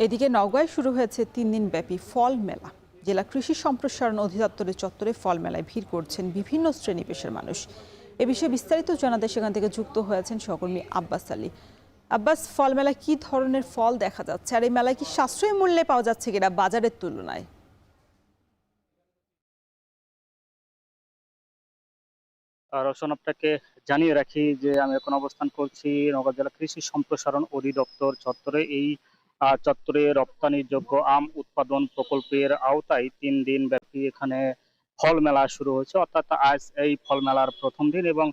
এদিকে নওগাঁয় শুরু হয়েছে ৩ দিনব্যাপী ফল মেলা। জেলা কৃষি সম্প্রসারণ অধিদপ্তরের চত্বরে ফল মেলায় ভিড় করছেন বিভিন্ন শ্রেণী পেশার মানুষ। এ বিষয়ে বিস্তারিত জানাতে সেখান থেকে যুক্ত হয়েছেন সহকর্মী আব্বাস আলী। আব্বাস, ফল মেলায় কি ধরনের ফল দেখা যাচ্ছে, আর এই মেলায় কি সাশ্রয়ী মূল্যে পাওয়া যাচ্ছে কিনা বাজারের তুলনায়? রওশন, আপনাকে জানিয়ে রাখি যে আমি এখন অবস্থান করছি নওগাঁ জেলা কৃষি সম্প্রসারণ অধিদপ্তর চত্বরে। এই চত্বরে রপ্তানিযোগ্য আম উৎপাদন প্রকল্পের আওতায় ৩ দিন ব্যাপী এখানে ফল মেলা শুরু হয়েছে। অর্থাৎ আজ এই ফল মেলার প্রথম দিন এবং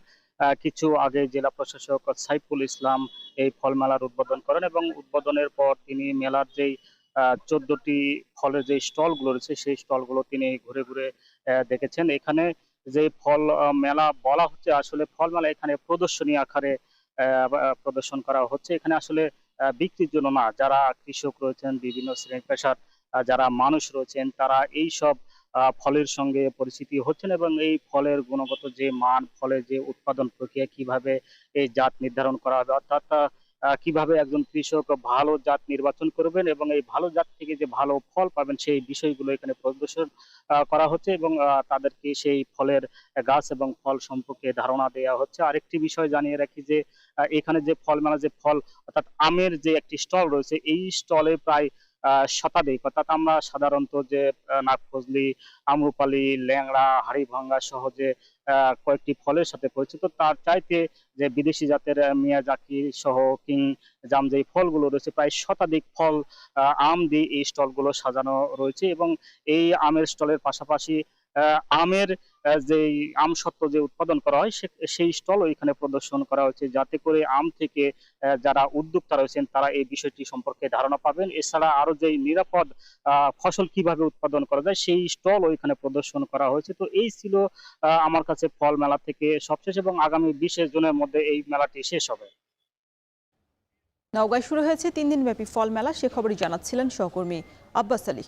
কিছু আগে জেলা প্রশাসক সাইফুল ইসলাম এই ফল মেলার উদ্বোধন করেন এবং উদ্বোধনের পর তিনি মেলার যেই ১৪টি ফলের যে স্টলগুলো রয়েছে সেই স্টলগুলো তিনি ঘুরে ঘুরে দেখেছেন। এখানে যে ফল মেলা বলা হচ্ছে, আসলে ফল মেলা এখানে প্রদর্শনী আকারে প্রদর্শন করা হচ্ছে। এখানে আসলে বিক্রির জন্য না, যারা কৃষক রয়েছেন, বিভিন্ন শ্রেণী পেশার যারা মানুষ রয়েছেন, তারা এই সব ফলের সঙ্গে পরিচিতি হচ্ছেন এবং এই ফলের গুণগত যে মান, ফলের যে উৎপাদন প্রক্রিয়া, কিভাবে এই জাত নির্ধারণ করা হবে, অর্থাৎ কিভাবে একজন কৃষক ভালো জাত নির্বাচন করবেন এবং এই ভালো জাত থেকে যে ভালো ফল পাবেন, সেই বিষয়গুলো এখানে প্রদর্শন করা হচ্ছে এবং তাদেরকে সেই ফলের গাছ এবং ফল সম্পর্কে ধারণা দেওয়া হচ্ছে। আরেকটি বিষয় জানিয়ে রাখি যে এখানে যে ফল মেলা, যে ফল অর্থাৎ আমের যে একটি স্টল রয়েছে, এই স্টলে প্রায় শতাধিক, অর্থাৎ আমরা সাধারণত যে নাগফজলি, আম্রপালি, ল্যাংড়া, হাড়িভাঙ্গা সহ যে কয়েকটি ফলের সাথে পরিচিত, তার চাইতে যে বিদেশি জাতের মিয়াজাকি সহ কিং জাম যে ফলগুলো রয়েছে, প্রায় শতাধিক ফল আম দিয়ে এই স্টলগুলো সাজানো রয়েছে এবং এই আমের স্টলের পাশাপাশি আমের যে আমসত্ত্ব যে উৎপাদন করা হয় সেই স্টল এখানে প্রদর্শন করা হয়েছে, যাতে করে আম থেকে যারা উদ্যোক্তা রয়েছেন তারা এই বিষয়টি সম্পর্কে ধারণা পাবেন। এছাড়া আরো যে নিরাপদ ফসল কিভাবে উৎপাদন করা যায় সেই স্টল ওইখানে প্রদর্শন করা হয়েছে। তো এই ছিল আমার কাছে ফল মেলা থেকে সবশেষ, এবং আগামী ২০ জুনের মধ্যে এই মেলাটি শেষ হবে। নওগাঁয় শুরু হয়েছে ৩ দিনব্যাপী ফল মেলা, সে খবরই জানাচ্ছিলেন সহকর্মী আব্বাস আলী।